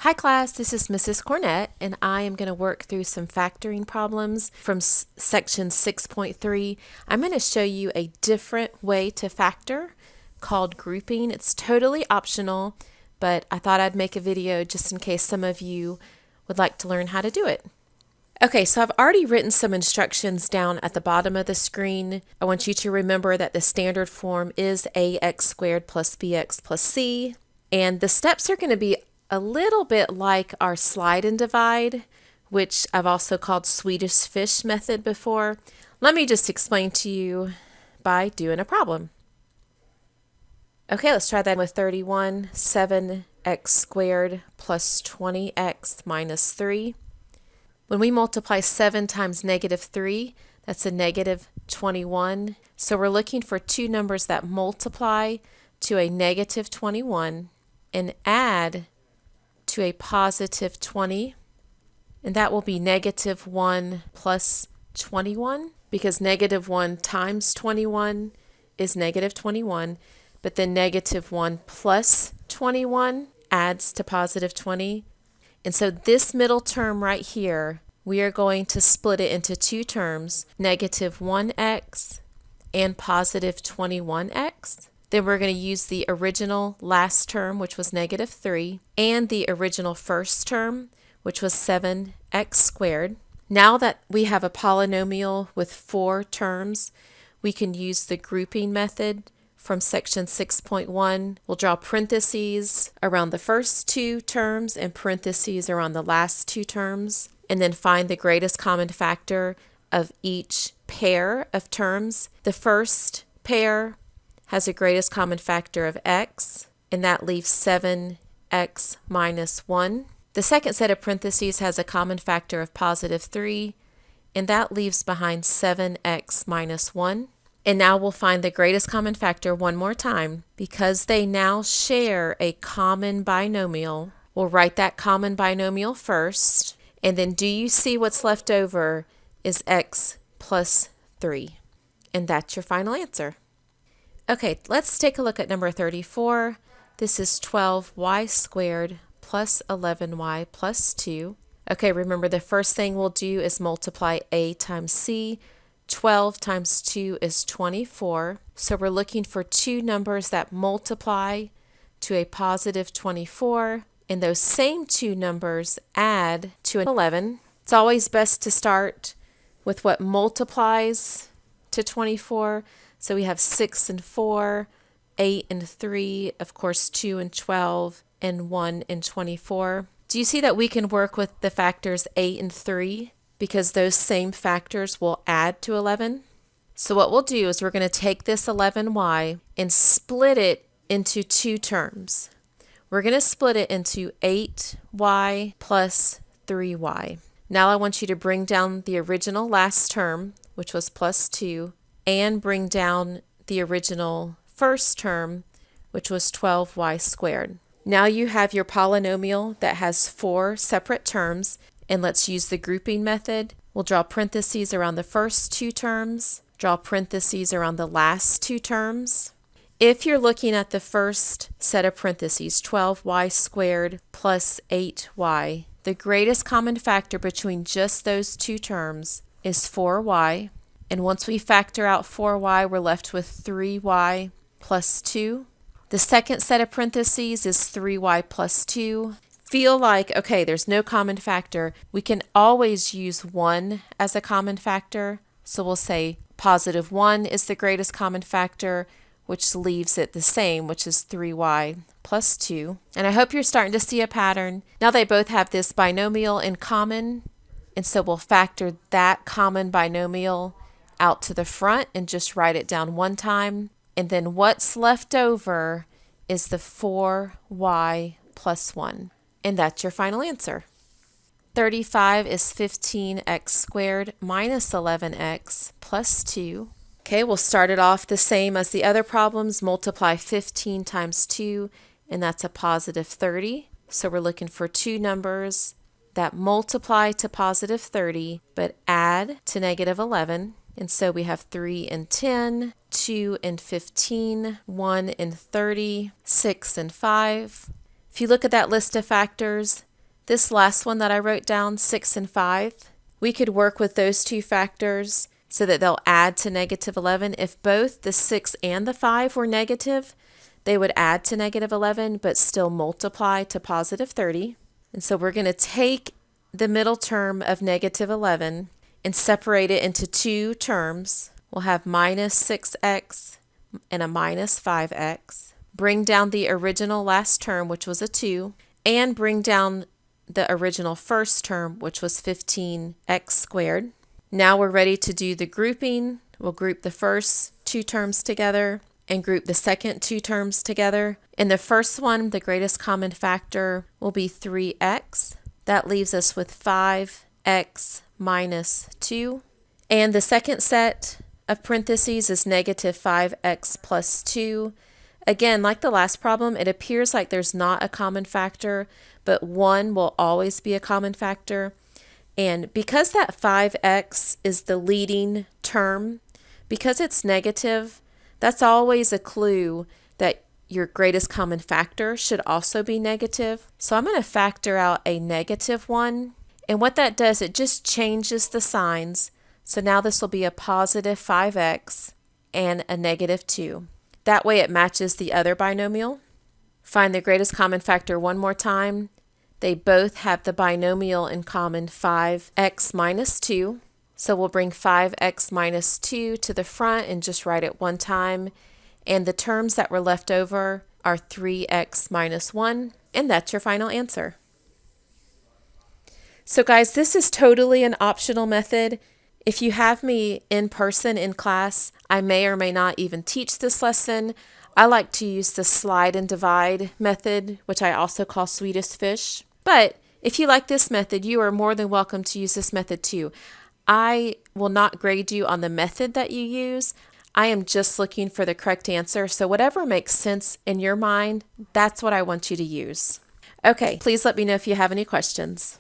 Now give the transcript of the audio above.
Hi class, this is Mrs. Cornett and I am going to work through some factoring problems from section 6.3. I'm going to show you a different way to factor called grouping. It's totally optional, but I thought I'd make a video just in case some of you would like to learn how to do it. Okay, so I've already written some instructions down at the bottom of the screen. I want you to remember that the standard form is ax squared plus bx plus c, and the steps are going to be a little bit like our slide and divide, which I've also called Swedish fish method before. Let me just explain to you by doing a problem. Okay, let's try that with 31. 7x squared plus 20x minus 3. When we multiply 7 times negative 3, that's a negative 21. So we're looking for two numbers that multiply to a negative 21 and add to a positive 20, and that will be negative 1 plus 21, because negative 1 times 21 is negative 21, but then negative 1 plus 21 adds to positive 20. And so this middle term right here, we are going to split it into two terms, negative 1x and positive 21x. Then we're going to use the original last term, which was negative 3, and the original first term, which was 7x squared. Now that we have a polynomial with 4 terms, we can use the grouping method from section 6.1. We'll draw parentheses around the first 2 terms and parentheses around the last 2 terms, and then find the greatest common factor of each pair of terms. The first pair has a greatest common factor of x, and that leaves 7x minus 1. The second set of parentheses has a common factor of positive 3, and that leaves behind 7x minus 1. And now we'll find the greatest common factor one more time. Because they now share a common binomial, we'll write that common binomial first, and then do you see what's left over is x plus 3. And that's your final answer. Okay, let's take a look at number 34. This is 12y squared plus 11y plus 2. Okay, remember the first thing we'll do is multiply a times c. 12 times 2 is 24. So we're looking for two numbers that multiply to a positive 24. And those same two numbers add to an 11. It's always best to start with what multiplies to 24. So we have 6 and 4, 8 and 3, of course 2 and 12, and 1 and 24. Do you see that we can work with the factors 8 and 3 because those same factors will add to 11? So what we'll do is we're going to take this 11y and split it into two terms. We're going to split it into 8y plus 3y. Now I want you to bring down the original last term, which was plus 2, and bring down the original first term, which was 12y squared. Now you have your polynomial that has 4 separate terms, and let's use the grouping method. We'll draw parentheses around the first 2 terms, draw parentheses around the last 2 terms. If you're looking at the first set of parentheses, 12y squared plus 8y, the greatest common factor between just those 2 terms is 4y. And once we factor out 4y, we're left with 3y plus 2. The second set of parentheses is 3y plus 2. Feel like, okay, there's no common factor. We can always use 1 as a common factor. So we'll say positive 1 is the greatest common factor, which leaves it the same, which is 3y plus 2. And I hope you're starting to see a pattern. Now they both have this binomial in common, and so we'll factor that common binomial out to the front and just write it down one time. And then what's left over is the 4y plus 1. And that's your final answer. 35 is 15x squared minus 11x plus 2. Okay, we'll start it off the same as the other problems. Multiply 15 times 2, and that's a positive 30. So we're looking for two numbers that multiply to positive 30, but add to negative 11. And so we have 3 and 10, 2 and 15, 1 and 30, 6 and 5. If you look at that list of factors, This last one that I wrote down, 6 and 5, we could work with those two factors so that they'll add to negative 11. If both the 6 and the 5 were negative, they would add to negative 11 but still multiply to positive 30. And so we're going to take the middle term of negative 11 and separate it into two terms. We'll have minus 6x and a minus 5x. Bring down the original last term, which was a 2, and bring down the original first term, which was 15x squared. Now we're ready to do the grouping. We'll group the first two terms together and group the second two terms together. In the first one, the greatest common factor will be 3x. That leaves us with 5x minus 2. And the second set of parentheses is negative 5x plus 2. Again, like the last problem, it appears like there's not a common factor, but 1 will always be a common factor. And because that 5x is the leading term, because it's negative, that's always a clue that your greatest common factor should also be negative. So I'm going to factor out a negative 1. And what that does, it just changes the signs. So now this will be a positive 5x and a negative 2. That way it matches the other binomial. Find the greatest common factor one more time. They both have the binomial in common, 5x minus 2. So we'll bring 5x minus 2 to the front and just write it one time. And the terms that were left over are 3x minus 1. And that's your final answer. So guys, this is totally an optional method. If you have me in person in class, I may or may not even teach this lesson. I like to use the slide and divide method, which I also call Swedish fish. But if you like this method, you are more than welcome to use this method too. I will not grade you on the method that you use. I am just looking for the correct answer. So whatever makes sense in your mind, that's what I want you to use. Okay, please let me know if you have any questions.